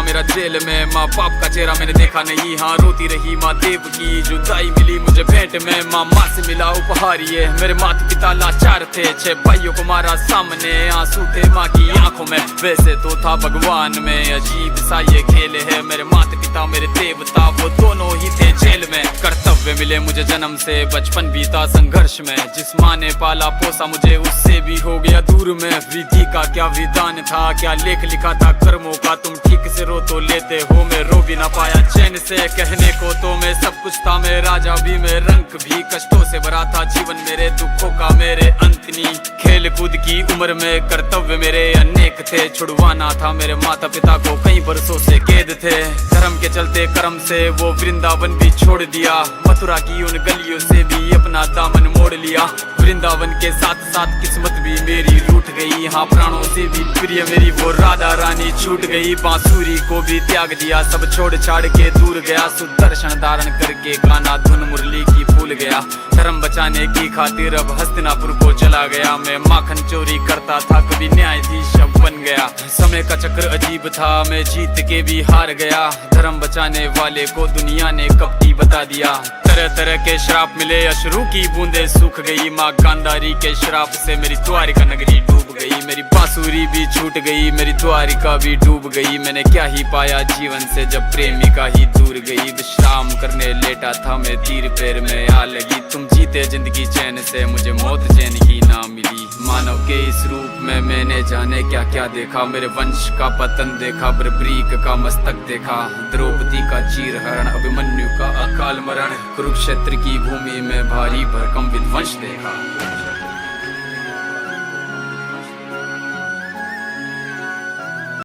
मेरा जेल में। माँ बाप का चेहरा मैंने देखा नहीं, हाँ रोती रही माँ देव की जुदाई मिली मुझे भेंट में। माँ से मिला उपहार ये, मेरे माता पिता लाचार थे, 6 भाइयों को मारा सामने, आंसू थे माँ की आंखों में। वैसे तो था भगवान में, अजीब सा ये खेल है, मेरे माता पिता मेरे देवता वो दोनों ही थे जेल में। कर्तव्य मिले मुझे जन्म से, बचपन बीता संघर्ष में, जिस माँ ने पाला पोसा मुझे उससे भी हो गया दूर में। विधि का क्या विधान था, क्या लेख लिखा था कर्मों का, तुम ठीक से रो तो लेते हो, मैं रो भी ना पाया चैन से। कहने को तो मैं सब कुछ था, मैं राजा भी, मैं रंग भी, कष्टों से भरा था जीवन मेरे, दुखों का मेरे अंत नहीं। खेल कूद की उम्र में कर्तव्य मेरे अनेक थे, छुड़वाना था मेरे माता पिता को, कई बरसों से कैद थे। धर्म के चलते कर्म से वो वृंदावन भी छोड़ दिया, मथुरा की उन गलियों से भी अपना दामन मोड़ लिया। वृंदावन के साथ साथ किस्मत भी मेरी रूठ गई, हाँ प्राणों से भी प्रिय मेरी वो राधा रानी छूट गई। बांसुरी को भी त्याग दिया, सब छोड़ छाड़ के दूर गया, सुदर्शन धारण करके गाना धुन मुरली की भूल गया। धर्म बचाने की खातिर अब हस्तिनापुर को चला गया, मैं माखन चोरी करता था कभी न्यायाधीश अब बन गया। समय का चक्र अजीब था, मैं जीत के भी हार गया, धर्म बचाने वाले को दुनिया ने कपटी बता दिया। तरह तरह के श्राप मिले, अश्रु की बूंदे सूख गई, माँ गांधारी के श्राप से मेरी द्वारिका नगरी डूब गई। मेरी बांसुरी भी छूट गई, मेरी द्वारिका भी डूब गई। मैंने क्या ही पाया जीवन से जब प्रेमिका ही दूर गई। विश्राम करने लेटा था मैं, तीर पैर में आ लगी, तुम जीते जिंदगी चैन से, मुझे मौत चैन ही ना मिली। मानव के इस रूप में मैंने जाने क्या क्या देखा, मेरे वंश का पतन देखा, बर्बरीक का मस्तक देखा, द्रौपदी का चीर हरण, अभिमन्यु का अकाल मरण, कुरुक्षेत्र की भूमि में भारी भरकम विध्वंस देखा।